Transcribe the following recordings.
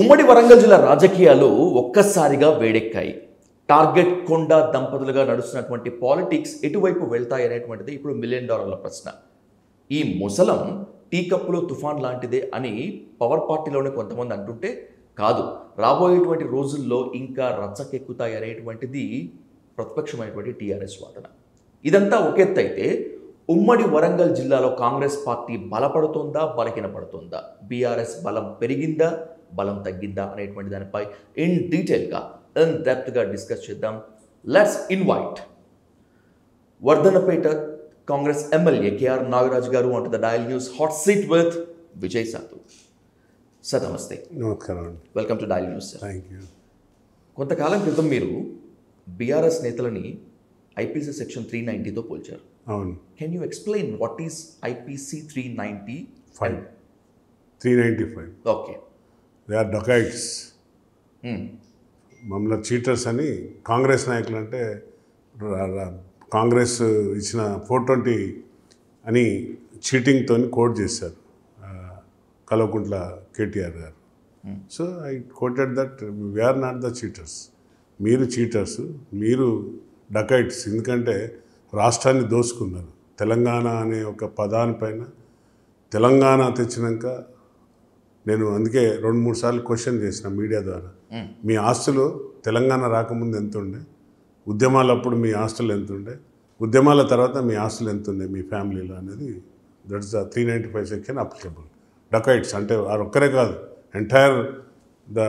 ఉమ్మడి వరంగల్ జిల్లా రాజకీయాలు ఒక్కసారిగా వేడెక్కాయి. టార్గెట్ కొండా దంపతులుగా నడుస్తున్నటువంటి పాలిటిక్స్ ఎటువైపు వెళ్తాయి అనేటువంటిది ఇప్పుడు $1 మిలియన్ ప్రశ్న. ఈ ముసలం టీ కప్పులో తుఫాన్ లాంటిదే అని పవర్ పార్టీలోనే కొంతమంది అంటుంటే, కాదు రాబోయేటువంటి రోజుల్లో ఇంకా రచ్చకెక్కుతాయి అనేటువంటిది ప్రతిపక్షమైనటువంటి టీఆర్ఎస్ వాదన. ఇదంతా ఒక ఎత్తు అయితే, ఉమ్మడి వరంగల్ జిల్లాలో కాంగ్రెస్ పార్టీ బలపడుతుందా, బలహీనపడుతుందా, బీఆర్ఎస్ బలం పెరిగిందా, బలం తగ్గిందా అనేటువంటి దానిపై ఇన్ డీటెయిల్గా ఇన్ డెప్త్గా డిస్కస్ చేద్దాం. Let's invite Wardhannapet Congress MLA K R Nagaraju garu on to the dial news hot seat with Vijay Sathu. Sir నమస్తే. నమస్కారం. Welcome to dial news sir. Thank you. కొంతకాలం క్రితం మీరు బీఆర్ఎస్ నేతలని ఐపీసీ సెక్షన్ 390తో పోల్చారు. అవును. Can you explain what is IPC 395? 395. Okay. They are dacoits. మమ్మల్ని చీటర్స్ అని కాంగ్రెస్ నాయకులు అంటే కాంగ్రెస్ ఇచ్చిన 420 అని చీటింగ్తో కోట్ చేశారు కల్వకుంట్ల కేటీఆర్ గారు. So I quoted that we're not the cheaters. మీరు చీటర్స్, మీరు డకైట్స్. ఎందుకంటే రాష్ట్రాన్ని దోచుకున్నారు. తెలంగాణ అనే ఒక పదానిపైన తెలంగాణ తెచ్చినాక నేను అందుకే 2-3 సార్లు క్వశ్చన్ చేసిన మీడియా ద్వారా, మీ ఆస్తులు తెలంగాణ రాకముందు ఎంత ఉండే, ఉద్యమాలప్పుడు మీ ఆస్తులు ఎంత ఉండే, ఉద్యమాల తర్వాత మీ ఆస్తులు ఎంత ఉండే మీ ఫ్యామిలీలో అనేది. That's the 395 section applicable. Dacoits అంటే వారు ఒక్కరే కాదు, ఎంటైర్ ద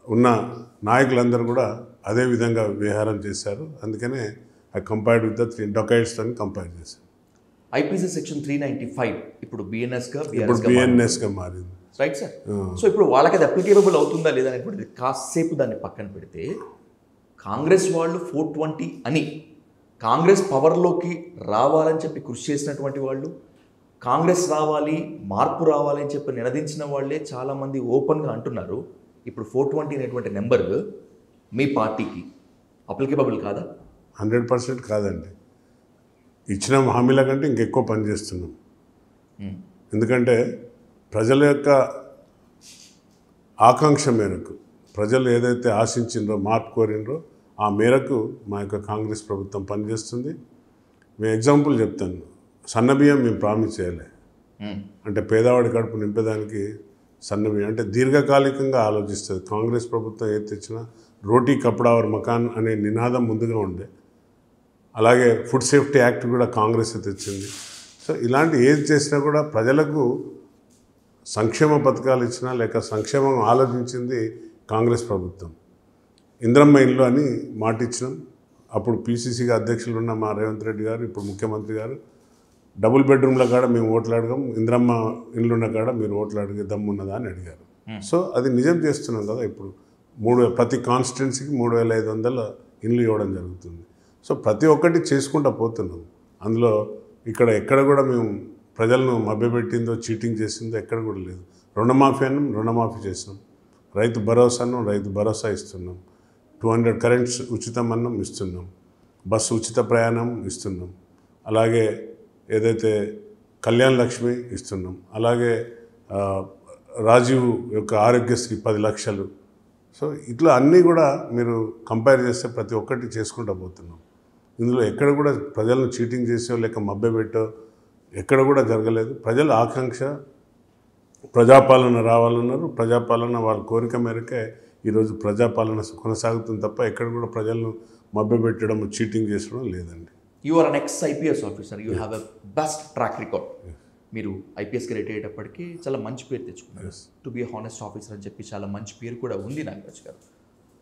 ఉన్న నాయకులందరూ కూడా అదే విధంగా వ్యవహారం చేశారు. అందుకనే ఐ కంపేర్డ్ విత్ ద 3 డొకైట్స్తో కంపేర్ చేశాను. ఐపీసీ సెక్షన్ 395 ఇప్పుడు బిఎన్ఎస్గా మారింది. Right sir. సో ఇప్పుడు వాళ్ళకి అది అప్లికేబుల్ అవుతుందా లేదా అనేటువంటిది కాసేపు దాన్ని పక్కన పెడితే, కాంగ్రెస్ వాళ్ళు 420 అని కాంగ్రెస్ పవర్లోకి రావాలని చెప్పి కృషి చేసినటువంటి వాళ్ళు, కాంగ్రెస్ రావాలి, మార్పు రావాలి అని చెప్పి నినదించిన వాళ్ళే చాలామంది ఓపెన్గా అంటున్నారు. ఇప్పుడు 420 అనేటువంటి నెంబర్ మీ పార్టీకి అప్లికేబుల్ కాదా? 100% కాదండి. ఇచ్చిన హామీల కంటే ఇంకెక్కువ పనిచేస్తున్నాం. ఎందుకంటే ప్రజల యొక్క ఆకాంక్ష మేరకు, ప్రజలు ఏదైతే ఆశించిండ్రో, మార్పు కోరిండ్రో, ఆ మేరకు మా యొక్క కాంగ్రెస్ ప్రభుత్వం పనిచేస్తుంది. మేము ఎగ్జాంపుల్ చెప్తాను. సన్నబియ్యం మేము ప్రామిస్ చేయలే. అంటే పేదవాడి కడుపు నింపేదానికి సన్నబియ్యం అంటే దీర్ఘకాలికంగా ఆలోచిస్తుంది. కాంగ్రెస్ ప్రభుత్వం ఏది తెచ్చినా రోటీ కపడా ఔర్ మకాన్ అనే నినాదం ముందుగా ఉండే. అలాగే ఫుడ్ సేఫ్టీ యాక్ట్ కూడా కాంగ్రెస్ తెచ్చింది. సో ఇలాంటి ఏది చేసినా కూడా ప్రజలకు సంక్షేమ పథకాలు ఇచ్చినా లేక సంక్షేమం ఆలోచించింది కాంగ్రెస్ ప్రభుత్వం. ఇంద్రమ్మ ఇల్లు అని మాట ఇచ్చినాం. అప్పుడు పీసీసీగా అధ్యక్షులు ఉన్న మా రేవంత్ రెడ్డి గారు, ఇప్పుడు ముఖ్యమంత్రి గారు, డబుల్ బెడ్రూమ్ల కాడ మేము ఓట్లు అడగం, ఇంద్రమ్మ ఇల్లు ఉన్న కాడ మీరు ఓట్లు అడిగే దమ్మున్నదా అని అడిగారు. సో అది నిజం చేస్తున్నాం కదా. ఇప్పుడు ప్రతి కాన్స్టిట్యున్సీకి 3500 ఇల్లు ఇవ్వడం జరుగుతుంది. సో ప్రతి ఒక్కటి చేసుకుంటూ పోతున్నాం. అందులో ఎక్కడ కూడా మేము ప్రజలను మభ్యపెట్టిందో, చీటింగ్ చేసిందో ఎక్కడ కూడా లేదు. రుణమాఫీ చేసినాం. రైతు భరోసా ఇస్తున్నాం. 200 కరెంట్స్ ఉచితం అన్నం ఇస్తున్నాం. బస్సు ఉచిత ప్రయాణం ఇస్తున్నాం. అలాగే ఏదైతే కళ్యాణ్ లక్ష్మి ఇస్తున్నాం. అలాగే రాజీవ్ యొక్క ఆరోగ్యశ్రీ 10 లక్షలు. సో ఇట్లా అన్నీ కూడా మీరు కంపేర్ చేస్తే ప్రతి ఒక్కటి చేసుకుంటూ పోతున్నాం. ఇందులో ఎక్కడ కూడా ప్రజలను చీటింగ్ చేసో లేక మభ్యపెట్టో ఎక్కడ కూడా జరగలేదు. ప్రజల ఆకాంక్ష ప్రజాపాలన రావాలన్నారు. ప్రజాపాలన వాళ్ళ కోరిక మేరకే ఈరోజు ప్రజాపాలన కొనసాగుతుంది తప్ప ఎక్కడ కూడా ప్రజలను మభ్యపెట్టడం, చీటింగ్ చేసడం లేదండి. You are an ex IPS officer, you have a best track record. మీరు ఐపీఎస్కి రిటైర్ అయ్యేటప్పటికి చాలా మంచి పేరు తెచ్చుకున్నారు. టు బి హానెస్ట్ ఆఫీసర్ అని చెప్పి చాలా మంచి పేరు కూడా ఉంది నాగరాజ్ గారు.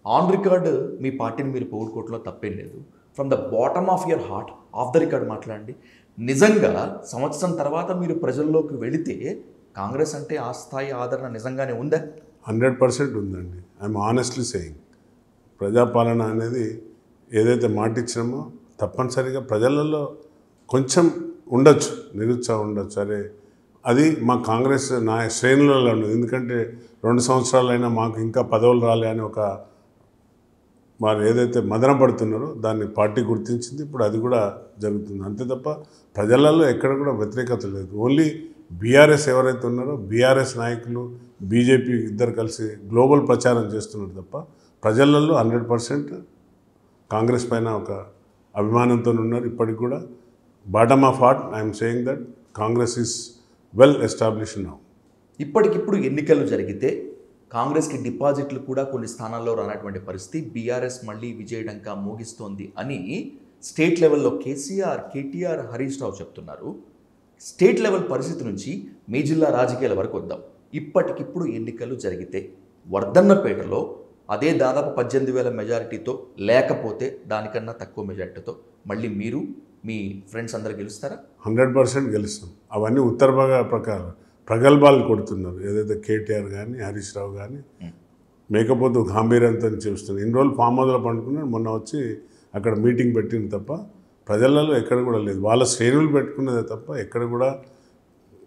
ఆన్ రికార్డ్ మీ పార్టీని మీరు పోగొట్టుకోవడంలో తప్పేం లేదు. From the bottom of your heart, of the record మాట్లాడండి. నిజంగా సంవత్సరం తర్వాత మీరు ప్రజల్లోకి వెళితే కాంగ్రెస్ అంటే ఆ స్థాయి ఆదరణ నిజంగానే ఉందా? 100% ఉందండి. I'm honestly saying. ప్రజాపాలన అనేది ఏదైతే మాట ఇచ్చినామో తప్పనిసరిగా ప్రజలలో కొంచెం ఉండొచ్చు, నిరుత్సాహం ఉండొచ్చు. అరే అది మా కాంగ్రెస్ శ్రేణులలో ఉండదు. ఎందుకంటే 2 సంవత్సరాలైనా మాకు ఇంకా పదవులు రాలే అని ఒక వారు ఏదైతే మదన పడుతున్నారో దాన్ని పార్టీ గుర్తించింది. ఇప్పుడు అది కూడా జరుగుతుంది. అంతే తప్ప ప్రజలలో ఎక్కడ కూడా వ్యతిరేకత లేదు. ఓన్లీ బీఆర్ఎస్ ఎవరైతే ఉన్నారో బీఆర్ఎస్ నాయకులు బీజేపీ ఇద్దరు కలిసి గ్లోబల్ ప్రచారం చేస్తున్నారు తప్ప ప్రజలలో 100% కాంగ్రెస్ పైన ఒక అభిమానంతో ఉన్నారు. ఇప్పటికి కూడా bottom of heart I'm saying that Congress is well established now. ఇప్పటికిప్పుడు ఎన్నికలు జరిగితే కాంగ్రెస్కి డిపాజిట్లు కూడా కొన్ని స్థానాల్లో రానటువంటి పరిస్థితి, బీఆర్ఎస్ మళ్ళీ విజయడంకా మోగిస్తోంది అని స్టేట్ లెవెల్లో కేసీఆర్, కేటీఆర్, హరీష్ రావు చెప్తున్నారు. స్టేట్ లెవెల్ పరిస్థితి నుంచి మీ జిల్లా రాజకీయాల వరకు వద్దాం. ఇప్పటికిప్పుడు ఎన్నికలు జరిగితే వర్ధన్నపేటలో అదే దాదాపు 18,000 మెజారిటీతో, లేకపోతే దానికన్నా తక్కువ మెజారిటీతో మళ్ళీ మీరు మీ ఫ్రెండ్స్ అందరు గెలుస్తారా? 100% గెలుస్తాం. అవన్నీ ఉత్తర భాగ ప్రకారం ప్రగల్భాలు కొడుతున్నారు. ఏదైతే కేటీఆర్ కానీ హరీష్ రావు కానీ మేకపోతు గాంభీర్యంతో చేస్తున్నారు. ఇన్ని రోజులు ఫామ్ హౌస్లో పండుకున్నారు, మొన్న వచ్చి అక్కడ మీటింగ్ పెట్టింది తప్ప ప్రజలలో ఎక్కడ కూడా లేదు. వాళ్ళ శ్రేణులు పెట్టుకున్నదే తప్ప ఎక్కడ కూడా.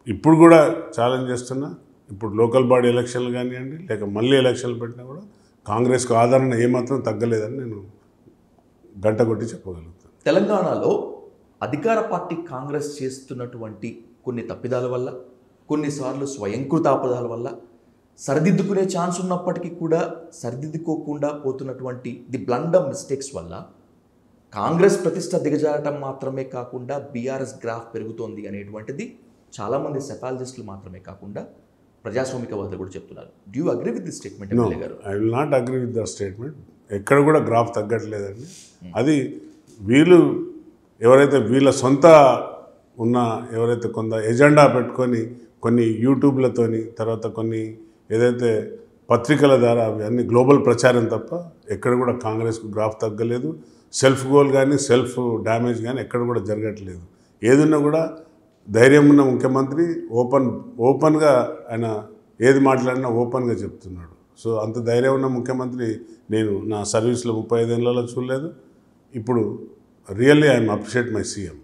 ఇప్పుడు కూడా ఛాలెంజ్ చేస్తున్నా, ఇప్పుడు లోకల్ బాడీ ఎలక్షన్లు కానివ్వండి లేక మళ్ళీ ఎలక్షన్లు పెట్టినా కూడా కాంగ్రెస్కు ఆదరణ ఏమాత్రం తగ్గలేదని నేను గంట కొట్టి చెప్పగలుగుతాను. తెలంగాణలో అధికార పార్టీ కాంగ్రెస్ చేస్తున్నటువంటి కొన్ని తప్పిదాల వల్ల, కొన్నిసార్లు స్వయంకృతాపదాల వల్ల సరిదిద్దుకునే ఛాన్స్ ఉన్నప్పటికీ కూడా సరిదిద్దుకోకుండా పోతున్నటువంటి ది బ్లండర్ మిస్టేక్స్ వల్ల కాంగ్రెస్ ప్రతిష్ట దిగజారటం మాత్రమే కాకుండా బీఆర్ఎస్ గ్రాఫ్ పెరుగుతోంది అనేటువంటిది చాలామంది సెఫాలజిస్టులు మాత్రమే కాకుండా ప్రజాస్వామికవాదులు కూడా చెప్తున్నారు. Do you agree with this statement MLA గారు? I will not agree with the statement. ఎక్కడ కూడా గ్రాఫ్ తగ్గట్లేదండి. అది వీళ్ళు ఎవరైతే వీళ్ళ సొంత ఉన్న ఎవరైతే కొంత ఎజెండా పెట్టుకొని కొన్ని యూట్యూబ్లతోని తర్వాత కొన్ని ఏదైతే పత్రికల ద్వారా అవన్నీ గ్లోబల్ ప్రచారం తప్ప ఎక్కడ కూడా కాంగ్రెస్కు గ్రాఫ్ తగ్గలేదు. సెల్ఫ్ గోల్ కానీ సెల్ఫ్ డ్యామేజ్ కానీ ఎక్కడ కూడా జరగట్లేదు. ఏదున్నా కూడా ధైర్యం ఉన్న ముఖ్యమంత్రి ఓపెన్గా ఆయన ఏది మాట్లాడినా ఓపెన్గా చెప్తున్నాడు. సో అంత ధైర్యం ఉన్న ముఖ్యమంత్రి నేను నా సర్వీస్లో 35 ఏళ్లలో చూడలేదు. ఇప్పుడు really I'm appreciate my CM.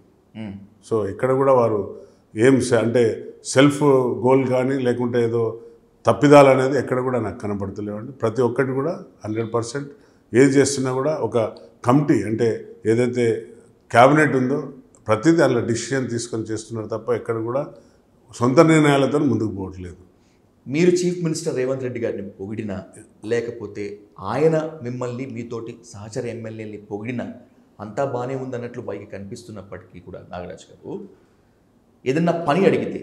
So ఇక్కడ కూడా వారు ఏం అంటే సెల్ఫ్ గోల్ కానీ లేకుంటే ఏదో తప్పిదాలు అనేది ఎక్కడ కూడా నాకు కనపడతలేవండి. ప్రతి ఒక్కటి కూడా 100% ఏది చేస్తున్నా కూడా ఒక కమిటీ అంటే ఏదైతే క్యాబినెట్ ఉందో ప్రతిదీ అలా డిసిషన్ తీసుకొని చేస్తున్నారు తప్ప ఎక్కడ కూడా సొంత నిర్ణయాలతో ముందుకు పోవట్లేదు. మీరు చీఫ్ మినిస్టర్ రేవంత్ రెడ్డి గారిని పొగిడినా లేకపోతే ఆయన మిమ్మల్ని మీతోటి సహచర ఎమ్మెల్యేని పొగిడినా అంతా బాగానే ఉందన్నట్లు పైకి కనిపిస్తున్నప్పటికీ కూడా నాగరాజ్ గారు ఏదన్నా పని అడిగితే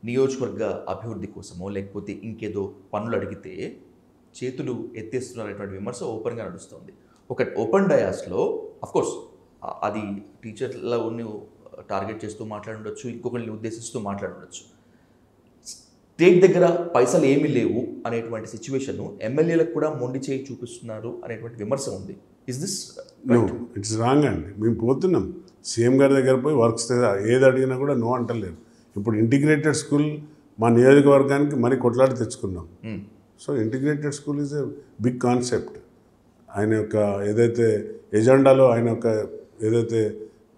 నియోజకవర్గ అభివృద్ధి కోసమో లేకపోతే ఇంకేదో పనులు అడిగితే చేతులు ఎత్తేస్తున్నారనేటువంటి విమర్శ ఓపెన్గా నడుస్తుంది. ఒక ఓపెన్ డయాస్లో అఫ్కోర్స్ అది టీచర్లను టార్గెట్ చేస్తూ మాట్లాడుండొచ్చు, ఇంకొకరిని ఉద్దేశిస్తూ మాట్లాడుండొచ్చు. స్టేట్ దగ్గర పైసలు ఏమీ లేవు అనేటువంటి సిచ్యువేషన్ ఎమ్మెల్యేలకు కూడా మొండి చేయి చూపిస్తున్నారు అనేటువంటి విమర్శ ఉంది. ఇస్ దిస్ ఇట్స్ రాంగ్ అండి. మేము పోతున్నాం సీఎం గారి దగ్గర పోయి వర్క్స్ ఏది అడిగినా కూడా నో అంటలేరు. ఇప్పుడు ఇంటిగ్రేటెడ్ స్కూల్ మా నియోజకవర్గానికి మరీ కొట్లాడి తెచ్చుకున్నాం. So integrated school is a big concept. ఆయన యొక్క ఏదైతే ఎజెండాలో ఆయన యొక్క ఏదైతే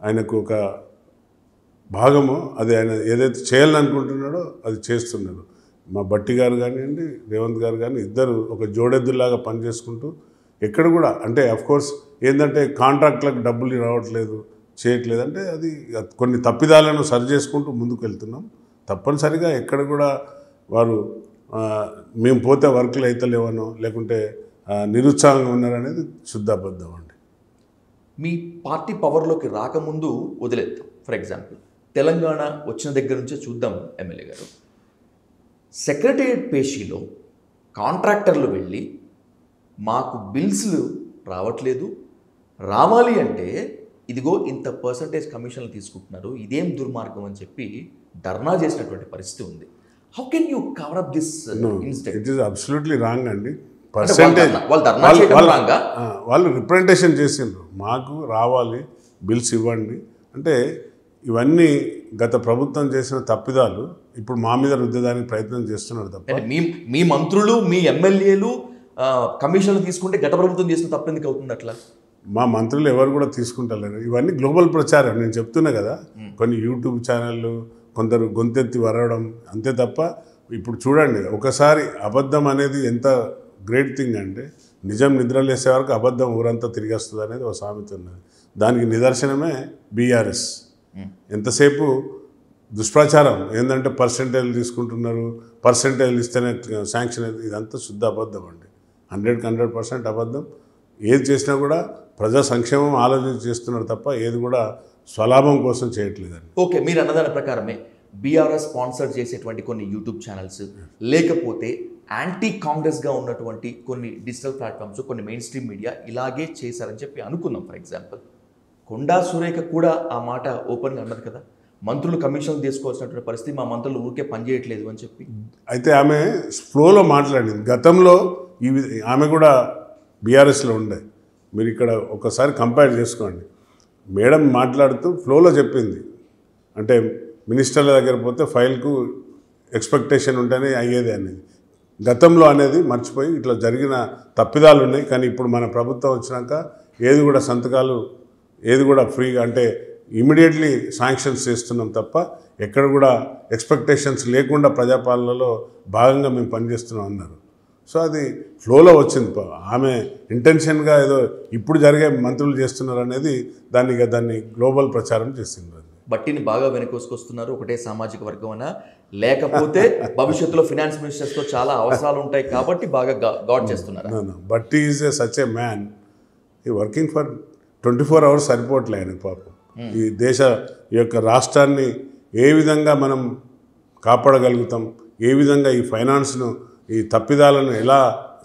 ఆయనకు ఒక భాగమో అది ఆయన ఏదైతే చేయాలని అనుకుంటున్నాడో అది చేస్తున్నారు. మా బట్టి గారు కానివ్వండి రేవంత్ గారు కానీ ఇద్దరు ఒక జోడెద్దులాగా పనిచేసుకుంటూ ఎక్కడ కూడా అంటే అఫ్కోర్స్ ఏంటంటే కాంట్రాక్ట్లకు డబ్బులు రావట్లేదు చేయట్లేదు అంటే అది కొన్ని తప్పిదాలను సరి చేసుకుంటూ ముందుకు వెళ్తున్నాం. తప్పనిసరిగా ఎక్కడ కూడా వారు మేము పోతే వర్క్లు అవుతలేవనో లేకుంటే నిరుత్సాహంగా ఉన్నారనేది శుద్ధాబద్ధం అండి. మీ పార్టీ పవర్లోకి రాకముందు వదిలేద్దాం. ఫర్ ఎగ్జాంపుల్ తెలంగాణ వచ్చిన దగ్గర నుంచే చూద్దాం ఎమ్మెల్యే గారు. సెక్రటేరియట్ పేషీలో కాంట్రాక్టర్లు వెళ్ళి మాకు బిల్స్లు రావట్లేదు, రావాలి అంటే ఇదిగో ఇంత పర్సంటేజ్ కమిషన్లు తీసుకుంటున్నారు, ఇదేం దుర్మార్గం అని చెప్పి ధర్నా చేసినటువంటి పరిస్థితి ఉంది. How can you cover up this incident? It is absolutely wrong అండి. పర్సెంటేజ్ వాళ్ళు రిప్రజెంటేషన్ చేసిండ్రు మాకు రావాలి బిల్స్ ఇవ్వండి అంటే ఇవన్నీ గత ప్రభుత్వం చేసిన తప్పిదాలు ఇప్పుడు మా మీద రుద్దడానికి ప్రయత్నం చేస్తున్నారు తప్ప మీ మంత్రులు మీ ఎమ్మెల్యేలు కమిషన్లు తీసుకుంటే గత ప్రభుత్వం చేసిన తప్పు ఎందుకు అవుతుంది అట్లా? మా మంత్రులు ఎవరు కూడా తీసుకుంటలేరు. ఇవన్నీ గ్లోబల్ ప్రచారం. నేను చెప్తున్నా కదా కొన్ని యూట్యూబ్ ఛానళ్ళు కొందరు గొంతెత్తి వరవడం అంతే తప్ప ఇప్పుడు చూడండి ఒకసారి అబద్ధం అనేది ఎంత గ్రేట్ థింగ్ అంటే నిజం నిద్రలేసే వరకు అబద్ధం ఊరంతా తిరిగి వస్తుంది అనేది ఒక సామెత ఉన్నది. దానికి నిదర్శనమే బీఆర్ఎస్. ఎంతసేపు దుష్ప్రచారం ఏంటంటే పర్సెంటేజ్ తీసుకుంటున్నారు, పర్సెంటేజ్ ఇస్తేనే శాంక్షన్ ఇదంతా శుద్ధ అబద్ధం అండి. 100% అబద్ధం. ఏది చేసినా కూడా ప్రజా సంక్షేమం ఆలోచించి చేస్తున్నారు తప్ప ఏది కూడా స్వలాభం కోసం చేయట్లేదండి. ఓకే, మీరు అన్నదాని ప్రకారమే బీఆర్ఎస్ స్పాన్సర్ చేసేటువంటి కొన్ని యూట్యూబ్ ఛానల్స్, లేకపోతే యాంటీ కాంగ్రెస్గా ఉన్నటువంటి కొన్ని డిజిటల్ ప్లాట్ఫామ్స్, కొన్ని మెయిన్ స్ట్రీమ్ మీడియా ఇలాగే చేశారని చెప్పి అనుకుందాం. ఫర్ ఎగ్జాంపుల్ కొండా సురేఖ కూడా ఆ మాట ఓపెన్గా అన్నది కదా, మంత్రులు కమిషన్ తీసుకోవాల్సినటువంటి పరిస్థితి, మా మంత్రులు ఊరికే పనిచేయట్లేదు అని చెప్పి. అయితే ఆమె ఫ్లోలో మాట్లాడింది. గతంలో ఆమె కూడా బీఆర్ఎస్లో ఉండే. మీరు ఇక్కడ ఒకసారి కంపేర్ చేసుకోండి. మేడం మాట్లాడుతూ ఫ్లోలో చెప్పింది, అంటే మినిస్టర్ల దగ్గర పోతే ఫైల్కు ఎక్స్పెక్టేషన్ ఉంటేనే అయ్యేది అనేది. గతంలో అనేది మర్చిపోయి ఇట్లా జరిగిన తప్పిదాలు ఉన్నాయి. కానీ ఇప్పుడు మన ప్రభుత్వం వచ్చినాక ఏది కూడా సంతకాలు ఏది కూడా ఫ్రీగా, అంటే ఇమీడియట్లీ శాంక్షన్స్ చేస్తున్నాం తప్ప ఎక్కడ కూడా ఎక్స్పెక్టేషన్స్ లేకుండా ప్రజాపాలనలో భాగంగా మేము పనిచేస్తున్నాం అన్నారు. సో అది ఫ్లోలో వచ్చింది. ఆమె ఇంటెన్షన్గా ఏదో ఇప్పుడు జరిగే మంత్రులు చేస్తున్నారు అనేది దాన్ని గ్లోబల్ ప్రచారం చేసింది. బట్టిని బాగా వెనకొసుకొస్తున్నారు. ఒకటే సామాజిక వర్గం అనా, లేకపోతే భవిష్యత్తులో ఫినాన్స్ మినిస్టర్స్తో చాలా అవసరాలు ఉంటాయి కాబట్టి బాగా గాడ్ చేస్తున్నారు. బట్టి ఈజ్ సచ్ ఏ మ్యాన్, ఈ వర్కింగ్ ఫర్ 24 hours సరిపోవట్లే ఆయన పాపం. ఈ దేశ యొక్క రాష్ట్రాన్ని ఏ విధంగా మనం కాపాడగలుగుతాం, ఏ విధంగా ఈ ఫైనాన్స్ను, ఈ తప్పిదాలను ఎలా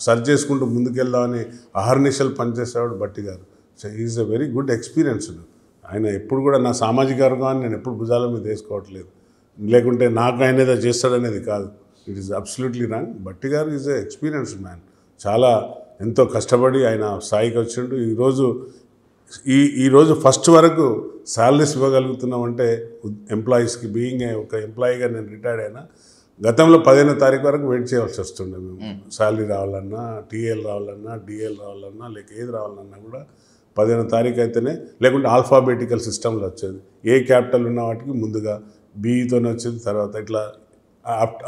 సరి చేసుకుంటూ ముందుకెళ్దామని అహర్నిశలు పనిచేసేవాడు బట్టి గారు. So is a very good experience. ఆయన ఎప్పుడు కూడా నా సామాజిక వర్గాన్ని నేను ఎప్పుడు భుజాల మీద వేసుకోవట్లేదు, లేకుంటే నాకు ఆయన ఏదో చేస్తాడనేది కాదు. It is absolutely wrong. బట్టి గారు ఈజ్ ఎ ఎక్స్పీరియన్స్డ్ మ్యాన్. చాలా ఎంతో కష్టపడి ఆయన స్థాయికి వచ్చిండు. ఈరోజు ఫస్ట్ వరకు శాలరీస్ ఇవ్వగలుగుతున్నామంటే ఎంప్లాయీస్కి, బీయింగ్ ఒక ఎంప్లాయీగా నేను రిటైర్డ్ అయినా గతంలో 15వ తారీఖు వరకు వెయిట్ చేయాల్సి వస్తుండే. మేము శాలరీ రావాలన్నా, టీఎల్ రావాలన్నా, డిఎల్ రావాలన్నా, లేక ఏది రావాలన్నా కూడా 15వ తారీఖు అయితేనే, లేకుంటే ఆల్ఫాబెటికల్ సిస్టంలో వచ్చేది. ఏ క్యాపిటల్ ఉన్న వాటికి ముందుగా బీతోనే వచ్చేది, తర్వాత ఇట్లా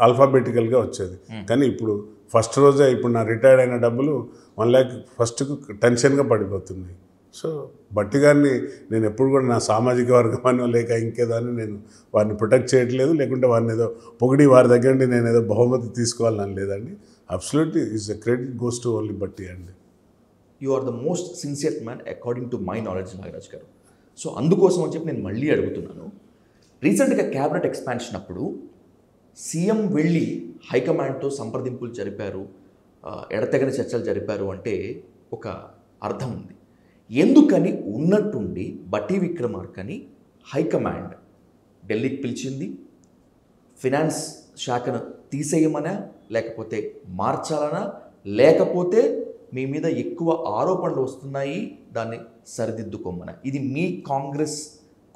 ఆల్ఫాబెటికల్గా వచ్చేది. కానీ ఇప్పుడు ఫస్ట్ రోజే ఇప్పుడు నా రిటైర్డ్ అయిన డబ్బులు 1 lakh ఫస్ట్కు టెన్షన్గా పడిపోతున్నాయి. సో బట్టి గారిని నేను ఎప్పుడు కూడా నా సామాజిక వర్గమనో లేక ఇంకేదో అని నేను వారిని ప్రొటెక్ట్ చేయట్లేదు, లేకుంటే వారిని ఏదో పొగిడి వారి దగ్గర నుండి నేను ఏదో బహుమతి తీసుకోవాలని లేదండి. Absolutely is the credit goes to only Bhatti అండి. You are the most sincere man according to my knowledge Nagaraj గారు. సో అందుకోసం అని చెప్పి నేను మళ్ళీ అడుగుతున్నాను. రీసెంట్గా క్యాబినెట్ ఎక్స్పాన్షన్ అప్పుడు సీఎం వెళ్ళి హైకమాండ్తో సంప్రదింపులు జరిపారు, ఎడతెగని చర్చలు జరిపారు అంటే ఒక అర్థం ఉంది. ఎందుకని ఉన్నట్టుండి బట్టి విక్రమార్కని హైకమాండ్ ఢిల్లీకి పిలిచింది? ఫినాన్స్ శాఖను తీసేయమనా, లేకపోతే మార్చాలనా, లేకపోతే మీ మీద ఎక్కువ ఆరోపణలు వస్తున్నాయి దాన్ని సరిదిద్దుకోమనా? ఇది మీ కాంగ్రెస్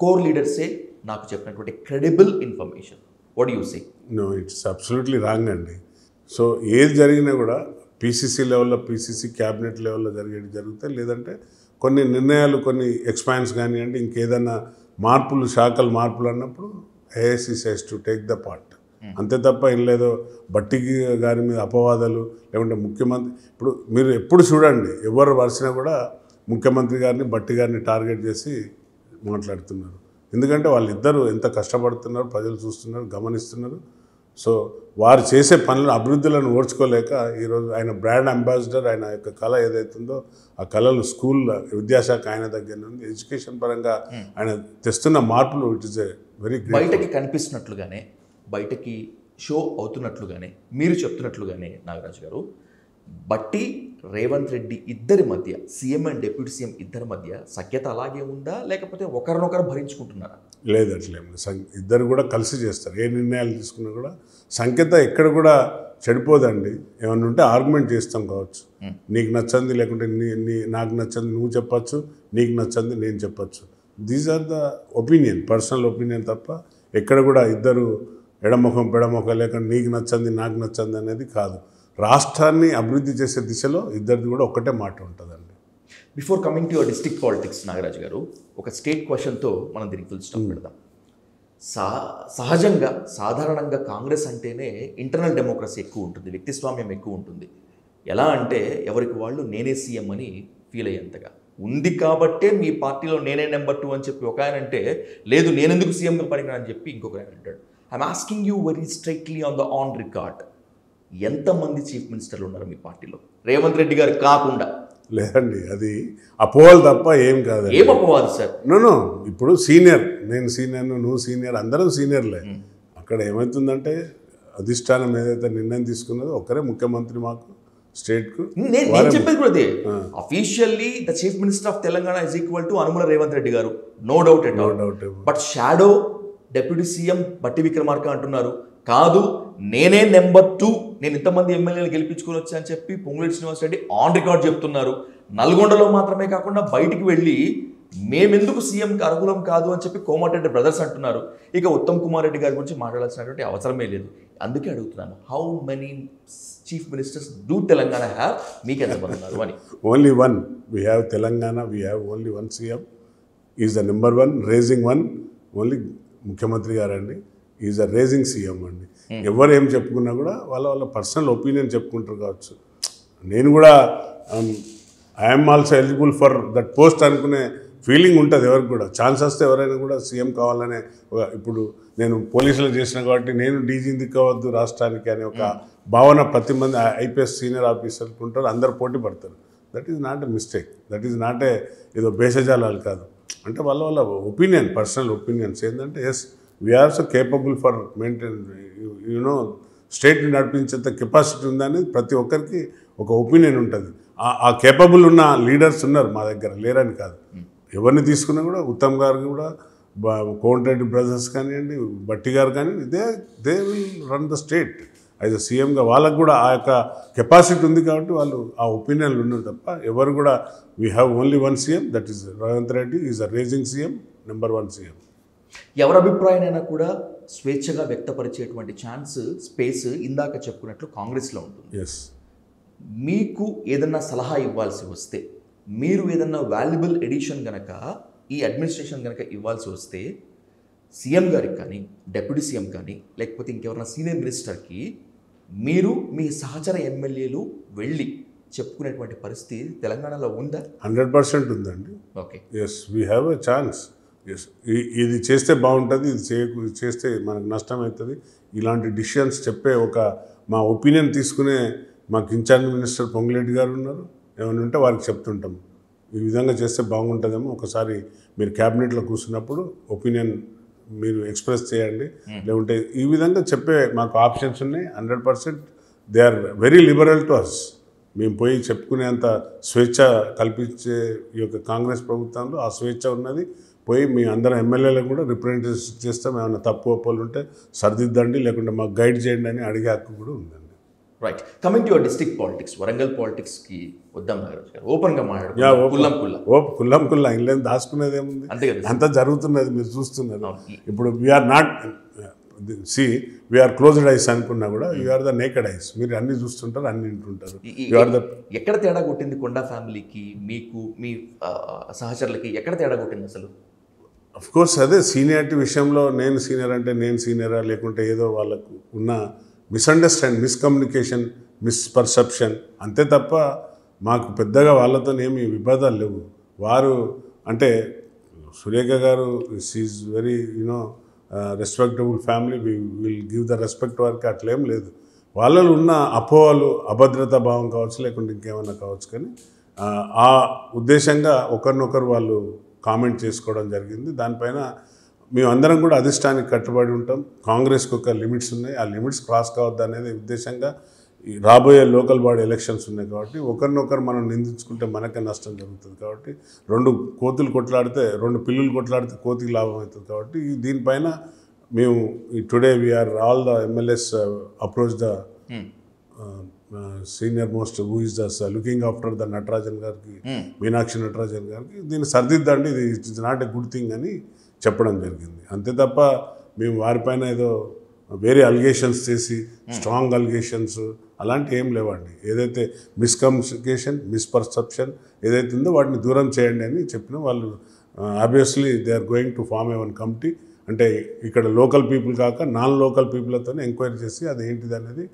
కోర్ లీడర్సే నాకు చెప్పినటువంటి credible information. What you say? No, it's absolutely wrong అండి. సో ఏది జరిగినా కూడా పీసీసీ లెవెల్లో, పీసీసీ క్యాబినెట్ లెవెల్లో జరుగుతాయి. లేదంటే కొన్ని నిర్ణయాలు, కొన్ని ఎక్స్పాన్స్ కానివ్వండి, ఇంకేదన్నా మార్పులు, శాఖలు మార్పులు అన్నప్పుడు AIC says to take the part. అంతే తప్ప ఏం లేదో బట్టి గారి మీద అపవాదాలు, లేకుంటే ముఖ్యమంత్రి, ఇప్పుడు మీరు ఎప్పుడు చూడండి ఎవరు వరిసినా కూడా ముఖ్యమంత్రి గారిని, బట్టి గారిని టార్గెట్ చేసి మాట్లాడుతున్నారు. ఎందుకంటే వాళ్ళిద్దరూ ఎంత కష్టపడుతున్నారు, ప్రజలు చూస్తున్నారు, గమనిస్తున్నారు. సో వారు చేసే పనులు, అభివృద్ధులను ఓర్చుకోలేక ఈరోజు ఆయన బ్రాండ్ అంబాసిడర్, ఆయన యొక్క కళ ఏదైతుందో ఆ కళలు స్కూల్, విద్యాశాఖ ఆయన దగ్గర నుండి ఎడ్యుకేషన్ పరంగా ఆయన తెస్తున్న మార్పులు it is a very great. బయటకి కనిపిస్తున్నట్లుగానే, బయటకి షో అవుతున్నట్లుగానే, మీరు చెప్తున్నట్లుగానే నాగరాజు గారు, బట్టి రేవంత్ రెడ్డి ఇద్దరి మధ్య, సీఎం అండ్ డిప్యూటీ సీఎం ఇద్దరి మధ్య సఖ్యత అలాగే ఉందా, లేకపోతే ఒకరినొకరు భరించుకుంటున్నారా? లేదు, అట్లేం. ఇద్దరు కూడా కలిసి చేస్తారు. ఏ నిర్ణయాలు తీసుకున్నా కూడా సంఖ్యత ఎక్కడ కూడా చెడిపోదండి. ఏమన్నా ఉంటే ఆర్గ్యుమెంట్ చేస్తాం కావచ్చు. నీకు నచ్చంది, లేకుంటే నాకు నచ్చంది నువ్వు చెప్పచ్చు, నీకు నచ్చంది నేను చెప్పచ్చు. These are the opinion, personal opinion తప్ప ఎక్కడ కూడా ఇద్దరు ఎడముఖం పెడముఖం లేక నీకు నచ్చంది నాకు నచ్చంది అనేది కాదు. రాష్ట్రాన్ని అభివృద్ధి చేసే దిశలో ఇద్దరిది కూడా ఒక్కటే మాట ఉంటుందండి. Before coming to your district politics Nagaraj గారు, ఒక స్టేట్ క్వశ్చన్తో మనం దీనికి ఫుల్ స్టాప్ పెడదాం. సహజంగా, సాధారణంగా కాంగ్రెస్ అంటేనే ఇంటర్నల్ డెమోక్రసీ ఎక్కువ ఉంటుంది, వ్యక్తిస్వామ్యం ఎక్కువ ఉంటుంది. ఎలా అంటే ఎవరికి వాళ్ళు నేనే సీఎం అని ఫీల్ అయ్యేంతగా. ఉంది కాబట్టే మీ పార్టీలో నేనే నెంబర్ 2 అని చెప్పి ఒక ఆయన అంటే, లేదు నేనెందుకు సీఎంగా పనికిరా అని చెప్పి ఇంకొక ఆయన అంటాడు. I'm asking you very straightly on record, ఎంతమంది చీఫ్ మినిస్టర్లు ఉన్నారు మీ పార్టీలో రేవంత్ రెడ్డి గారు కాకుండా? లేదండి, అది అపోహలు తప్ప ఏం కాదు. ఏం అపోవాలి సార్? నో ఇప్పుడు సీనియర్, నేను సీనియర్, నువ్వు సీనియర్, అందరం సీనియర్లే. అక్కడ ఏమవుతుందంటే అధిష్టానం ఏదైతే నిర్ణయం తీసుకున్నదో ఒకరే ముఖ్యమంత్రి మాకు స్టేట్కు. నేను చెప్పేది కూడా అదే. Officially the chief minister of Telangana is equal to Anumula Revanth Reddy garu, no doubt at all. But shadow deputy CM Bhatti Vikramarka అంటున్నారు, కాదు నేనే నెంబర్ 2, నేను ఇంతమంది ఎమ్మెల్యేలు గెలిపించుకొని వచ్చా అని చెప్పి పొంగులేటి శ్రీనివాసరెడ్డి ఆన్ రికార్డ్ చెప్తున్నారు. నల్గొండలో మాత్రమే కాకుండా బయటికి వెళ్ళి మేమెందుకు సీఎంకి అర్హులం కాదు అని చెప్పి కోమటిరెడ్డి బ్రదర్స్ అంటున్నారు. ఇక ఉత్తమ్ కుమార్ రెడ్డి గారి గురించి మాట్లాడాల్సినటువంటి అవసరమే లేదు. అందుకే అడుగుతున్నాను, how many chief ministers do Telangana have? మీకు ఎంతమంది ఉన్నారు అని? Only one. We have Telangana, we have only one CM, is the number 1, raging 1, only ముఖ్యమంత్రి గారండి. ఈజ్ అ రేజింగ్ సీఎం అండి. ఎవరు ఏం చెప్పుకున్నా కూడా వాళ్ళ పర్సనల్ ఒపీనియన్ చెప్పుకుంటారు కావచ్చు. నేను కూడా I'm also eligible for that post అనుకునే ఫీలింగ్ ఉంటుంది ఎవరికి కూడా. ఛాన్స్ వస్తే ఎవరైనా కూడా సీఎం కావాలనే, ఇప్పుడు నేను పోలీసులు చేసిన కాబట్టి నేను డీజీని దిక్కవద్దు రాష్ట్రానికి అనే ఒక భావన ప్రతి మంది ఐపీఎస్ సీనియర్ ఆఫీసర్కి ఉంటారు, అందరు పోటీ పడతారు. That is not a mistake, that is not ఏదో భేషజాలాలు కాదు. అంటే వాళ్ళ ఒపీనియన్, పర్సనల్ ఒపీనియన్స్ ఏంటంటే, yes we're also capable for maintain, you know స్టేట్ని నడిపించేంత కెపాసిటీ ఉందనేది ప్రతి ఒక్కరికి ఒక ఒపీనియన్ ఉంటుంది. ఆ కేపబుల్ ఉన్న లీడర్స్ ఉన్నారు మా దగ్గర, లేరని కాదు. ఎవరిని తీసుకున్నా కూడా, ఉత్తమ్ గారు కూడా, కోమటిరెడ్డి బ్రదర్స్ కానివ్వండి, బట్టి గారు కానివ్వండి, they will run the state as a సీఎంగా. వాళ్ళకు కూడా ఆ యొక్క కెపాసిటీ ఉంది కాబట్టి వాళ్ళు ఆ ఒపీనియన్లు ఉన్నారు తప్ప ఎవరు కూడా, we have only one CM, that is Revanth Reddy, is a raging CM, number 1 CM. ఎవరి అభిప్రాయానైనా కూడా స్వేచ్ఛగా వ్యక్తపరిచేటువంటి ఛాన్స్, స్పేస్ ఇందాక చెప్పుకున్నట్లు కాంగ్రెస్లో ఉంటుంది. ఎస్, మీకు ఏదన్నా సలహా ఇవ్వాల్సి వస్తే, మీరు ఏదన్నా వాల్యుబుల్ ఎడిషన్ కనుక ఈ అడ్మినిస్ట్రేషన్ కనుక ఇవ్వాల్సి వస్తే, సీఎం గారికి కానీ, డిప్యూటీ సీఎం కానీ, లేకపోతే ఇంకెవరైనా సీనియర్ మినిస్టర్కి మీరు మీ సహచర ఎమ్మెల్యేలు వెళ్ళి చెప్పుకునేటువంటి పరిస్థితి తెలంగాణలో ఉందా? 100% ఉందండి. Okay, yes, we have a chance. Yes, ఇది చేస్తే బాగుంటుంది, ఇది చేస్తే మనకు నష్టం అవుతుంది, ఇలాంటి డిసిషన్స్ చెప్పే ఒక మా ఒపీనియన్ తీసుకునే మాకు ఇన్ఛార్జ్ మినిస్టర్ పొంగులేటి గారు ఉన్నారు. ఏమైనా ఉంటే వారికి చెప్తుంటాం, ఈ విధంగా చేస్తే బాగుంటుందేమో, ఒకసారి మీరు క్యాబినెట్లో కూర్చున్నప్పుడు ఒపీనియన్ మీరు ఎక్స్ప్రెస్ చేయండి, లేకుంటే ఈ విధంగా చెప్పే మాకు ఆప్షన్స్ ఉన్నాయి. 100% they are very liberal to us. మేము పోయి చెప్పుకునేంత స్వేచ్ఛ కల్పించే ఈ యొక్క కాంగ్రెస్ ప్రభుత్వంలో ఆ స్వేచ్ఛ ఉన్నది. పోయి మీ అందరం ఎమ్మెల్యేలకు కూడా రిప్రజెంటేషన్ చేస్తాం, ఏమైనా తప్పు ఒప్పులు ఉంటే సరిదిద్దండి, లేకుంటే మాకు గైడ్ చేయండి అని అడిగే హక్కు కూడా ఉందండి. Right, coming to your district politics, Warangal పాలిటిక్స్కి వద్దాం నాగరాజు గారు. ఓపెన్గా మాట్లాడుతున్నాం, కుల్లం ఇంట్లో దాచుకునేది ఏముంది, అంతే కదా, అంతా జరుగుతున్నది మీరు చూస్తున్నారు. ఇప్పుడు we're not we're closed eyes అనుకున్నా కూడా యూఆర్ ద నేకెడ్ ఐస్. మీరు అన్ని చూస్తుంటారు, అన్ని వింటుంటారు. ఎక్కడ తేడా కొట్టింది కొండా ఫ్యామిలీకి, మీకు, మీ సహచరులకి ఎక్కడ తేడా కొట్టింది అసలు? అఫ్ కోర్స్ అదే సీనియారిటీ విషయంలో, నేను సీనియర్ అంటే నేను సీనియరా, లేకుంటే ఏదో వాళ్ళకు ఉన్న మిస్అండర్స్టాండ్, మిస్కమ్యూనికేషన్, మిస్పర్సెప్షన్, అంతే తప్ప మాకు పెద్దగా వాళ్ళతో ఏమి విభేదాలు లేవు. వారు అంటే సురేఖ గారు, she's very you know respectable family, will give the respect వారికి, అట్లేం లేదు. వాళ్ళలో ఉన్న అపోహలు, అభద్రతా భావం కావచ్చు, లేకుంటే ఇంకేమన్నా కావచ్చు, కానీ ఆ ఉద్దేశంగా ఒకరినొకరు వాళ్ళు కామెంట్ చేసుకోవడం జరిగింది. దానిపైన మేమందరం కూడా అధిష్టానికి కట్టుబడి ఉంటాం. కాంగ్రెస్కి ఒక లిమిట్స్ ఉన్నాయి, ఆ లిమిట్స్ క్రాస్ కావద్దు అనేది ఉద్దేశంగా రాబోయే లోకల్ బాడీ ఎలక్షన్స్ ఉన్నాయి కాబట్టి ఒకరినొకరు మనం నిందించుకుంటే మనకే నష్టం జరుగుతుంది. కాబట్టి 2 కోతులు కొట్లాడితే, 2 పిల్లులు కొట్లాడితే కోతికి లాభం అవుతుంది. కాబట్టి దీనిపైన మేము today we're all the MLAs approach the senior most who is the looking after the Natarajan గారికి, మీనాక్షి నటరాజన్ గారికి, దీన్ని సర్దిద్దండి, ఇది it's not a good thing అని చెప్పడం జరిగింది. అంతే తప్ప మేము వారిపైన ఏదో వేరే అలిగేషన్స్ చేసి, స్ట్రాంగ్ అలిగేషన్స్ అలాంటి ఏం లేవండి. ఏదైతే మిస్కమ్యూనికేషన్, మిస్పర్సెప్షన్ ఏదైతే ఉందో వాటిని దూరం చేయండి అని చెప్పిన వాళ్ళు obviously they are going to form a 1 committee. అంటే ఇక్కడ లోకల్ పీపుల్ కాక నాన్ లోకల్ పీపుల్తో ఎంక్వైరీ చేసి అది ఏంటిది అనేది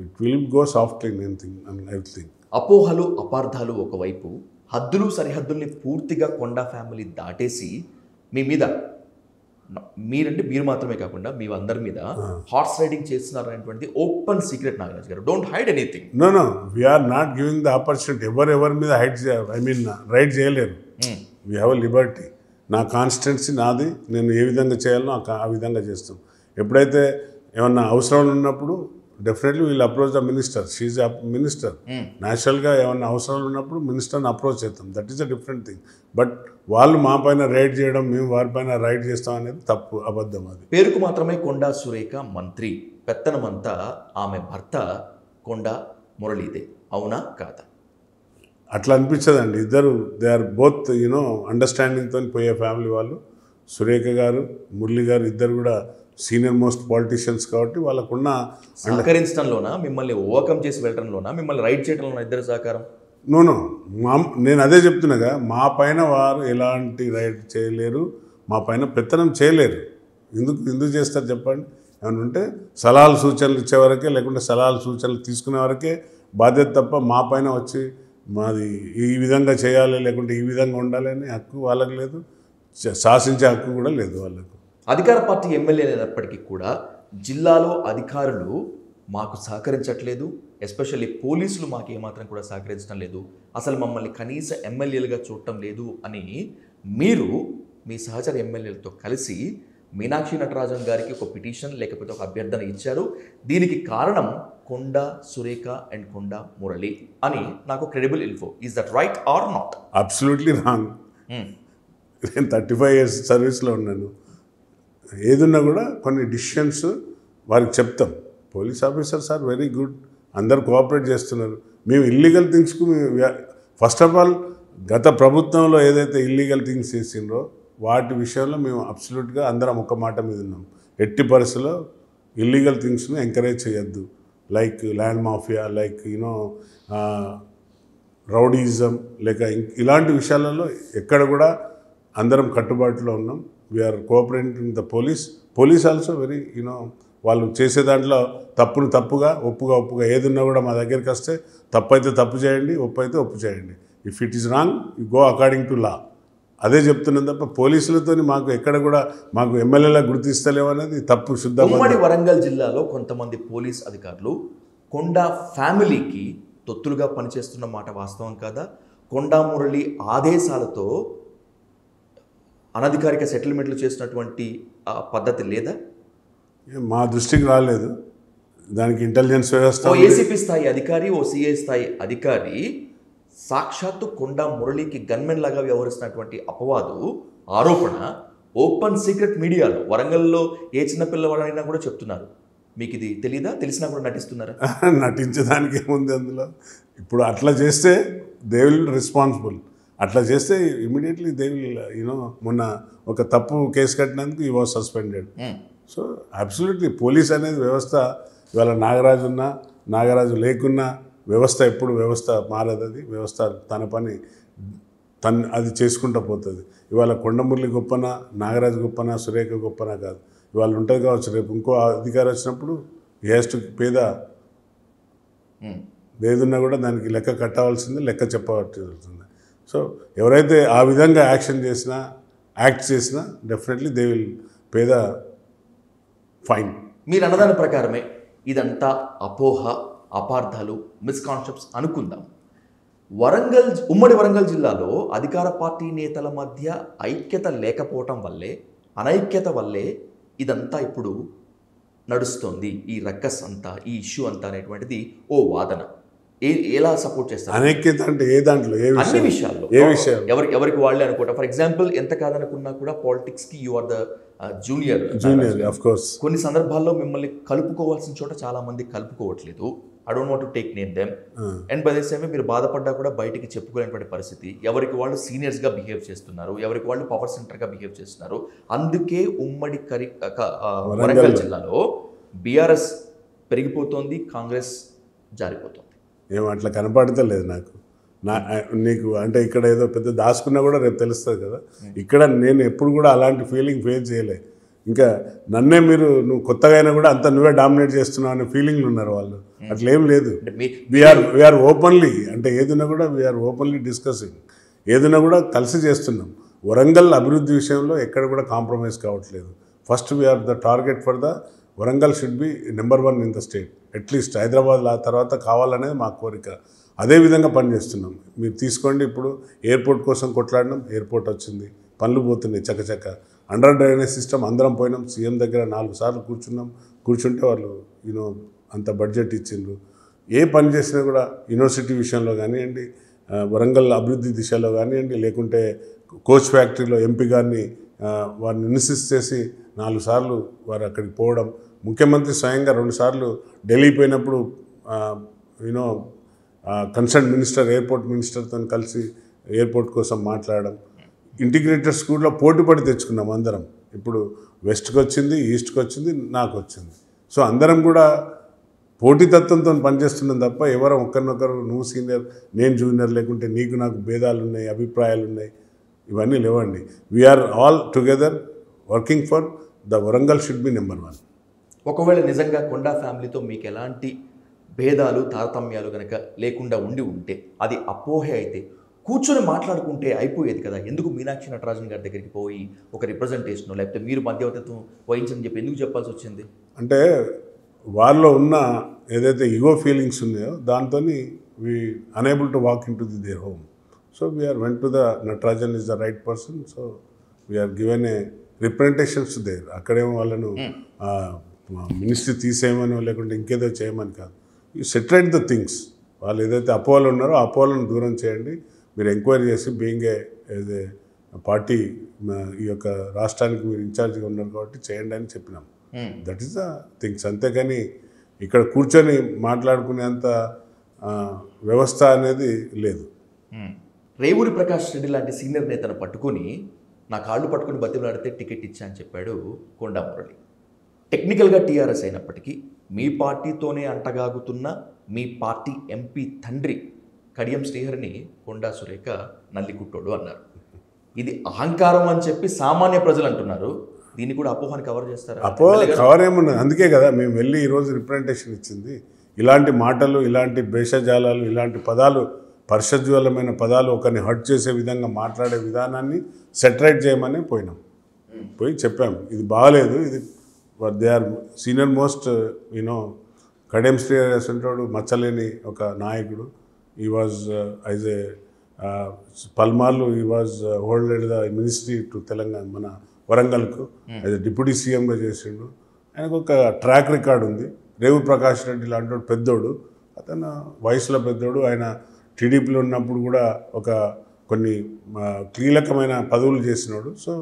ఇట్ విల్ గో సాఫ్ట్లీ. నేను థింక్. అపోహలు, అపార్థాలు ఒకవైపు, హద్దులు సరిహద్దుల్ని పూర్తిగా కొండా ఫ్యామిలీ దాటేసి మీ మీద మీరంటే మీరు మాత్రమే కాకుండా మీ అందరి మీద హార్స్ రైడింగ్ చేస్తున్నారు అనేటువంటిది ఓపెన్ సీక్రెట్ నాగరాజ్ గారు. Don't hide anything. No we're not giving the opportunity. ఎవరి మీద రైడ్ చేయలేరు. We have a liberty. నా కాన్స్టిట్యున్సీ నాది, నేను ఏ విధంగా చేయాలో ఆ విధంగా చేస్తాం. ఎప్పుడైతే ఏమన్నా అవసరాలు ఉన్నప్పుడు డెఫినెట్లీ వీళ్ళు approach the minister. She's a minister. న్యాచురల్గా ఏమన్నా అవసరాలు ఉన్నప్పుడు మినిస్టర్ని అప్రోచ్ చేస్తాం. That is a different thing. But వాళ్ళు మా పైన రైడ్ చేయడం, మేము వారిపైన రైడ్ చేస్తాం అనేది తప్పు, అబద్ధం. అది పేరుకు మాత్రమే కొండా సురేఖ మంత్రి, పెత్తనమంతా ఆమె భర్త కొండా మురళీదే. అవునా కాదా? అట్లా అనిపించదండి. ఇద్దరు దే ఆర్ బోత్ అండర్స్టాండింగ్తో పోయే ఫ్యామిలీ వాళ్ళు. సురేఖ గారు, మురళి గారు ఇద్దరు కూడా సీనియర్ మోస్ట్ పాలిటీషియన్స్ కాబట్టి వాళ్ళకున్న సహకరించడంలోనా, మిమ్మల్ని ఓవర్కమ్ చేసి వెళ్ళడంలోనా, మిమ్మల్ని రైడ్ చేయడంలోనా ఇద్దరు సహకారం? నో నేను అదే చెప్తున్నాగా, మా పైన వారు ఎలాంటి రైడ్ చేయలేరు, మా పైన పెత్తనం చేయలేరు. ఎందుకు చేస్తారు చెప్పండి? ఏమైనా ఉంటే సలహాలు సూచనలు ఇచ్చేవరకే, లేకుంటే సలహాలు సూచనలు తీసుకునే వరకే బాధ్యత తప్ప మా పైన వచ్చి మాది ఈ విధంగా చేయాలి, లేకుంటే ఈ విధంగా ఉండాలి అనే హక్కు వాళ్ళకి లేదు. శాసించే హక్కు కూడా లేదు వాళ్ళకు. అధికార పార్టీ ఎమ్మెల్యే అయినప్పటికీ కూడా జిల్లాలో అధికారులు మాకు సహకరించట్లేదు, ఎస్పెషల్లీ పోలీసులు మాకు ఏమాత్రం కూడా సహకరించడం లేదు, అసలు మమ్మల్ని కనీస ఎమ్మెల్యేలుగా చూడటం లేదు అని మీరు మీ సహచర ఎమ్మెల్యేలతో కలిసి మీనాక్షి నటరాజన్ గారికి ఒక పిటిషన్ లేకపోతే ఒక అభ్యర్థన ఇచ్చారు. దీనికి కారణం కొండా సురేఖ అండ్ కొండా మురళి అని నాకు credible info. Is that right are not? Absolutely wrong. నేను 35 years సర్వీస్లో ఉన్నాను. ఏదున్నా కూడా కొన్ని డిసిషన్స్ వారికి చెప్తాం. Police officers are very good, అందరు కోఆపరేట్ చేస్తున్నారు. మేము ఇల్లీగల్ థింగ్స్కు ఫస్ట్ ఆఫ్ ఆల్ గత ప్రభుత్వంలో ఏదైతే ఇల్లీగల్ థింగ్స్ చేసిండ్రో వాటి విషయంలో మేము అబ్సల్యూట్గా అందరం ఒక మాట మీద ఉన్నాం. ఎట్టి పరిస్థితుల్లో ఇల్లీగల్ థింగ్స్ను ఎంకరేజ్ చేయొద్దు. Like land mafia, like rowdyism, లేక ఇలాంటి విషయాలలో ఎక్కడ కూడా అందరం కట్టుబాటులో ఉన్నాం. We're cooperating the police also very వాళ్ళు చేసే దాంట్లో తప్పును తప్పుగా, ఒప్పుగా ఏదున్నా కూడా మా దగ్గరికి వస్తే తప్పు అయితే తప్పు చేయండి, ఒప్పు అయితే ఒప్పు చేయండి. If it is wrong you go according to law. అదే చెప్తున్నాం తప్ప పోలీసులతో మాకు ఎక్కడ కూడా మాకు ఎమ్మెల్యేలా గుర్తిస్తలేవు అనేది తప్పు, శుద్ధ. ఉమ్మడి వరంగల్ జిల్లాలో కొంతమంది పోలీస్ అధికారులు కొండా ఫ్యామిలీకి తొత్తులుగా పనిచేస్తున్న మాట వాస్తవం కాదా? కొండా మురళి ఆదేశాలతో అనధికారిక సెటిల్మెంట్లు చేసినటువంటి పద్ధతి లేదా? మా దృష్టికి రాలేదు. దానికి ఇంటెలిజెన్స్ వ్యవస్థ, ఓ ఏసీపీ స్థాయి అధికారి, ఓ సిఐ స్థాయి అధికారి సాక్షాత్తు కొండా మురళికి గన్మెన్ లాగా వ్యవహరిస్తున్నటువంటి అపవాదు, ఆరోపణ ఓపెన్ సీక్రెట్ మీడియాలో వరంగల్లో ఏ చిన్నపిల్లవాడైనా కూడా చెప్తున్నారు. మీకు ఇది తెలీదా? తెలిసినా కూడా నటిస్తున్నారా? నటించడానికి ఏముంది అందులో? ఇప్పుడు అట్లా చేస్తే దే విల్ రెస్పాన్సిబుల్. అట్లా చేస్తే ఇమీడియట్లీ దే విల్ మొన్న ఒక తప్పు కేసు కట్టినందుకు ఈ was suspended. So absolutely police అనేది వ్యవస్థ, ఇవాళ నాగరాజు లేకున్నా వ్యవస్థ ఎప్పుడు వ్యవస్థ మారదు. అది వ్యవస్థ తన పని అది చేసుకుంటూ పోతుంది. ఇవాళ కొండమురళి గొప్పనా, నాగరాజు గొప్పనా, సురేఖ గొప్పనా కాదు. ఇవాళ ఉంటుంది కావచ్చు, రేపు ఇంకో అధికారి వచ్చినప్పుడు ఈ హ్యాస్ టు పే ద ఏదున్నా కూడా దానికి లెక్క కట్టవలసింది, లెక్క చెప్పవలసింది. సో ఎవరైతే ఆ విధంగా యాక్ట్ చేసినా definitely they will pay the fine. మీరు అన్నదాని ప్రకారమే ఇదంతా అపోహ, అపార్థాలు, మిస్కాన్సెప్ట్స్ అనుకుందాం. ఉమ్మడి వరంగల్ జిల్లాలో అధికార పార్టీ నేతల మధ్య ఐక్యత లేకపోవటం వల్లే, అనైక్యత వల్లే ఇదంతా ఇప్పుడు నడుస్తోంది. ఈ రక్కస్ అంతా, ఈ ఇష్యూ అంతా అనేటువంటిది ఓ వాదన. ఎలా సపోర్ట్ చేస్తారు? అనైక్యత అంటే ఏ దాంట్లో, అన్ని విషయాల్లో, ఎవరికి వాళ్ళే అనుకుంటా. ఫర్ ఎగ్జాంపుల్, ఎంత కాదనుకున్నా కూడా పాలిటిక్స్కి you are the junior. Of course. కొన్ని సందర్భాల్లో మిమ్మల్ని కలుపుకోవాల్సిన చోట చాలా మంది కలుపుకోవట్లేదు. I don't want to take name them. And by the same మీరు బాధపడ్డా కూడా బయటికి చెప్పుకోలేనటువంటి పరిస్థితి. ఎవరికి వాళ్ళు సీనియర్స్గా బిహేవ్ చేస్తున్నారు, ఎవరికి వాళ్ళు పవర్ సెంటర్గా బిహేవ్ చేస్తున్నారు. అందుకే ఉమ్మడి వరంగల్ జిల్లాలో బీఆర్ఎస్ పెరిగిపోతోంది, కాంగ్రెస్ జారిపోతుంది. అట్లా కనపడతలేదు నాకు. నీకు అంటే ఇక్కడ ఏదో పెద్ద దాచుకున్నా కూడా రేపు తెలుస్తుంది కదా. ఇక్కడ నేను ఎప్పుడు కూడా అలాంటి ఫీలింగ్ ఫేస్ చేయలే. ఇంకా నన్నే నువ్వు కొత్తగా అయినా కూడా అంత నువ్వే డామినేట్ చేస్తున్నావు అనే ఫీలింగ్లు ఉన్నారు వాళ్ళు. అట్లా ఏం లేదు. వీఆర్ ఓపెన్లీ, అంటే ఏదైనా కూడా వీఆర్ ఓపెన్లీ డిస్కసింగ్. ఏదైనా కూడా కలిసి చేస్తున్నాం. వరంగల్ అభివృద్ధి విషయంలో ఎక్కడ కూడా కాంప్రమైజ్ కావట్లేదు. First we're the target for the Warangal should be number 1 in the state. At least Hyderabad తర్వాత కావాలనేది మా కోరిక. అదేవిధంగా పనిచేస్తున్నాం. మీరు తీసుకోండి, ఇప్పుడు ఎయిర్పోర్ట్ కోసం కొట్లాడినాం, ఎయిర్పోర్ట్ వచ్చింది, పనులు పోతున్నాయి చకచక. అండర్ డ్రైనేజ్ సిస్టమ్ అందరం పోయినాం, సీఎం దగ్గర 4 సార్లు కూర్చుంటే వాళ్ళు అంత బడ్జెట్ ఇచ్చిండ్రు. ఏ పని చేసినా కూడా యూనివర్సిటీ విషయంలో కానివ్వండి, వరంగల్ అభివృద్ధి దిశలో కానివ్వండి, లేకుంటే కోచ్ ఫ్యాక్టరీలో ఎంపీ గారిని వారిని ఇన్సిస్ట్ చేసి 4 సార్లు వారు అక్కడికి పోవడం, ముఖ్యమంత్రి స్వయంగా 2 సార్లు ఢిల్లీ పోయినప్పుడు కన్సర్న్ మినిస్టర్ ఎయిర్పోర్ట్ మినిస్టర్తో కలిసి ఎయిర్పోర్ట్ కోసం మాట్లాడడం. ఇంటిగ్రేటెడ్ స్కూల్లో పోటీపడి తెచ్చుకున్నాం అందరం. ఇప్పుడు వెస్ట్కి వచ్చింది, ఈస్ట్కి వచ్చింది, నాకు వచ్చింది. సో అందరం కూడా పోటీతత్వంతో పనిచేస్తున్నాం తప్ప ఎవరం ఒకరినొకరు నువ్వు సీనియర్ నేను జూనియర్, లేకుంటే నీకు నాకు భేదాలు ఉన్నాయి, అభిప్రాయాలు ఉన్నాయి, ఇవన్నీ లేవండి. We're all together working for the Warangal should be number 1. ఒకవేళ నిజంగా కొండా ఫ్యామిలీతో మీకు ఎలాంటి భేదాలు తారతమ్యాలు కనుక లేకుండా ఉంటే అది అపోహ అయితే కూర్చొని మాట్లాడుకుంటే అయిపోయేది కదా. ఎందుకు మీనాక్షి నటరాజన్ గారి దగ్గరికి పోయి ఒక రిప్రజెంటేషన్ లేకపోతే మీరు మధ్యవర్తిత్వం వహించని చెప్పి ఎందుకు చెప్పాల్సి వచ్చింది? అంటే వాళ్ళలో ఉన్న ఏదైతే ఈగో ఫీలింగ్స్ ఉన్నాయో దాంతో we unable to walk in to their home. So we're went to the Natarajan is the right person. So we're given a representations there. అక్కడేమో వాళ్ళను మినిస్ట్రీ తీసేయమనో లేకుంటే ఇంకేదో చేయమని కాదు. You separate the things. వాళ్ళు ఏదైతే అపోహలు ఉన్నారో ఆ అపోహలను దూరం చేయండి. మీరు ఎంక్వైరీ చేసి బీయింగ్ ఏ పార్టీ ఈ యొక్క రాష్ట్రానికి మీరు ఇన్ఛార్జ్గా ఉన్నారు కాబట్టి చేయండి అని చెప్పినాం. That is the things. అంతేకాని ఇక్కడ కూర్చొని మాట్లాడుకునేంత వ్యవస్థ అనేది లేదు. రేవూరి ప్రకాష్ రెడ్డి లాంటి సీనియర్ నేతను పట్టుకొని నా కాళ్ళు పట్టుకుని బతిమలాడితే టికెట్ ఇచ్చా అని చెప్పాడు కొండా మురళి. టెక్నికల్గా టీఆర్ఎస్ అయినప్పటికీ మీ పార్టీతోనే అంటగాగుతున్న మీ పార్టీ ఎంపీ తండ్రి కడియం శ్రీహరిని కొండా సురేఖ నల్లికుట్టోడు అన్నారు. ఇది అహంకారం అని చెప్పి సామాన్య ప్రజలు అంటున్నారు. దీన్ని కూడా అపోహని కవర్ చేస్తారు. అపోహ కవర్ ఏమున్నది? అందుకే కదా మేము వెళ్ళి ఈరోజు రిప్రజెంటేషన్ ఇచ్చింది. ఇలాంటి మాటలు, ఇలాంటి భేషజాలాలు, ఇలాంటి పదాలు, పరిషజ్వలమైన పదాలు ఒకరిని హర్ట్ చేసే విధంగా మాట్లాడే విధానాన్ని సెటరేట్ చేయమని పోయి చెప్పాము. ఇది బాగలేదు, ఇది they are senior most Kadiyam Srihari అసంటోడు మచ్చలేని ఒక నాయకుడు. ఈ వాజ్ యాజ్ ఏ పల్మార్లు he was holded the ministry to Telangana, మన వరంగల్కు యాజ్ ఎ డిప్యూటీ సీఎంగా చేసిండు. ఆయనకు ఒక ట్రాక్ రికార్డ్ ఉంది. రేవు ప్రకాష్ రెడ్డి లాంటి పెద్దోడు, అతను వయసులో పెద్దోడు. ఆయన టీడీపీలో ఉన్నప్పుడు కూడా కొన్ని కీలకమైన పదవులు చేసినాడు. సో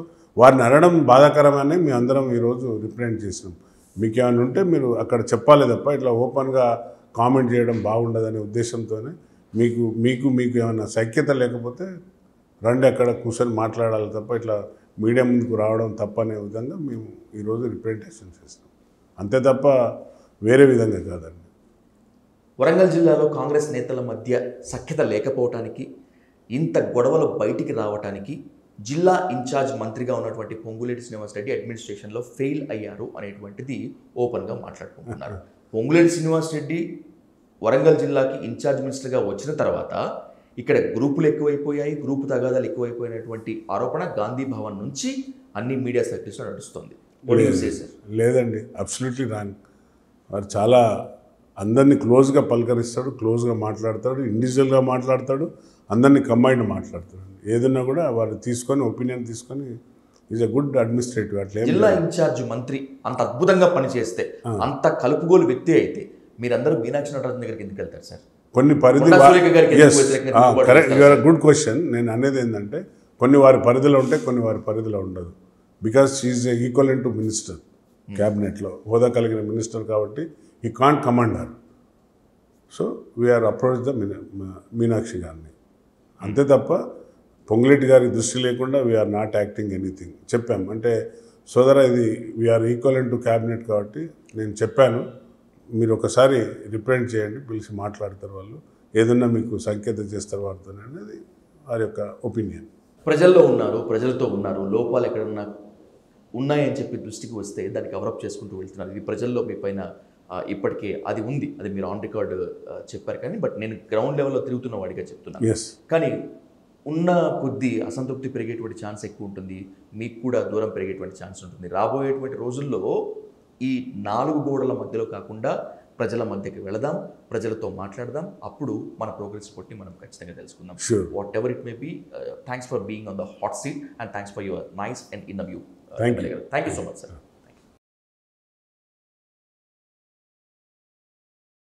వారిని అనడం బాధాకరమని మేము అందరం ఈరోజు రిప్రజెంట్ చేసినాం. మీకు ఏమైనా ఉంటే మీరు అక్కడ చెప్పాలి తప్ప ఇట్లా ఓపెన్గా కామెంట్ చేయడం బాగుండదనే ఉద్దేశంతోనే మీకు ఏమైనా సఖ్యత లేకపోతే రండి అక్కడ కూర్చొని మాట్లాడాలి తప్ప ఇట్లా మీడియా ముందుకు రావడం తప్పనే విధంగా మేము ఈరోజు రిప్రజెంటేషన్ చేస్తాం. అంతే తప్ప వేరే విధంగా కాదండి. వరంగల్ జిల్లాలో కాంగ్రెస్ నేతల మధ్య సఖ్యత లేకపోవటానికి, ఇంత గొడవలు బయటికి రావటానికి జిల్లా ఇన్ఛార్జ్ మంత్రిగా ఉన్నటువంటి పొంగులేటి శ్రీనివాసరెడ్డి అడ్మినిస్ట్రేషన్లో ఫెయిల్ అయ్యారు అనేటువంటిది ఓపెన్గా మాట్లాడుకుంటున్నారు. పొంగులేటి శ్రీనివాసరెడ్డి వరంగల్ జిల్లాకి ఇన్ఛార్జ్ మినిస్టర్గా వచ్చిన తర్వాత ఇక్కడ గ్రూపులు ఎక్కువైపోయాయి, గ్రూపు తగాదాలు ఎక్కువైపోయినటువంటి ఆరోపణ గాంధీ భవన్ నుంచి అన్ని మీడియా సర్కిల్స్లో నడుస్తుంది. లేదండి, అబ్సల్యూట్లీ రాంగ్. వారు చాలా అందరినీ క్లోజ్గా పలకరిస్తాడు, క్లోజ్గా మాట్లాడతాడు, ఇండివిజువల్గా మాట్లాడతాడు, అందరినీ కంబైన్డ్ మాట్లాడతాడు. ఏదన్నా కూడా వారు తీసుకొని ఒపీనియన్ తీసుకొని ఈజ్ అ గుడ్ అడ్మినిస్ట్రేటివ్. అట్లా జిల్లా ఇన్ఛార్జ్ మంత్రి అంత అద్భుతంగా పనిచేస్తే, అంత కలుపుగోలు వ్యక్తి అయితే మీరందరూ మీనాక్షి నటరాజన్ దగ్గరికి ఎందుకు వెళ్తారు సార్? కొన్ని పరిధి కరెక్ట్, గుడ్ క్వశ్చన్. నేను అనేది ఏంటంటే కొన్ని వారి పరిధిలో ఉంటాయి, కొన్ని వారి పరిధిలో ఉండదు. Because she's equivalent to minister, క్యాబినెట్లో హోదా కలిగిన మినిస్టర్ కాబట్టి he can't command her. So we are approached the Meenakshi గారిని. అంతే తప్ప పొంగులేటి గారి దృష్టి లేకుండా వీఆర్ నాట్ యాక్టింగ్ ఎనీథింగ్. చెప్పాం అంటే సోదరా ఇది వీఆర్ ఈక్వలెంట్ టు క్యాబినెట్ కాబట్టి నేను చెప్పాను, మీరు ఒకసారి రిప్రజెంట్ చేయండి, పిలిచి మాట్లాడతారు వాళ్ళు, ఏదన్నా మీకు సంకేతం చేస్తారు వారితో అనేది వారి యొక్క ఒపీనియన్. ప్రజల్లో ఉన్నారు, ప్రజలతో ఉన్నారు, లోపాలు ఎక్కడన్నా ఉన్నాయని చెప్పి దృష్టికి వస్తే దాన్ని కవరప్ చేసుకుంటూ వెళ్తున్నారు. ఇది ప్రజల్లో మీ పైన ఇప్పటికే అది ఉంది, అది మీరు ఆన్ రికార్డ్ చెప్పారు. కానీ బట్ నేను గ్రౌండ్ లెవెల్లో తిరుగుతున్న వాడిగా చెప్తున్నాను. కానీ ఉన్న కొద్దీ అసంతృప్తి పెరిగేటువంటి ఛాన్స్ ఎక్కువ ఉంటుంది, మీకు కూడా దూరం పెరిగేటువంటి ఛాన్స్ ఉంటుంది. రాబోయేటువంటి రోజుల్లో ఈ 4 గోడల మధ్యలో కాకుండా ప్రజల మధ్యకి వెళదాం, ప్రజలతో మాట్లాడదాం. అప్పుడు మన ప్రోగ్రెస్ రిపోర్ట్ని మనం ఖచ్చితంగా తెలుసుకుందాం. Sure. Whatever it may be. Thanks for being on the hot seat and thanks for your nice and interview. Thank you. Thank you so much sir.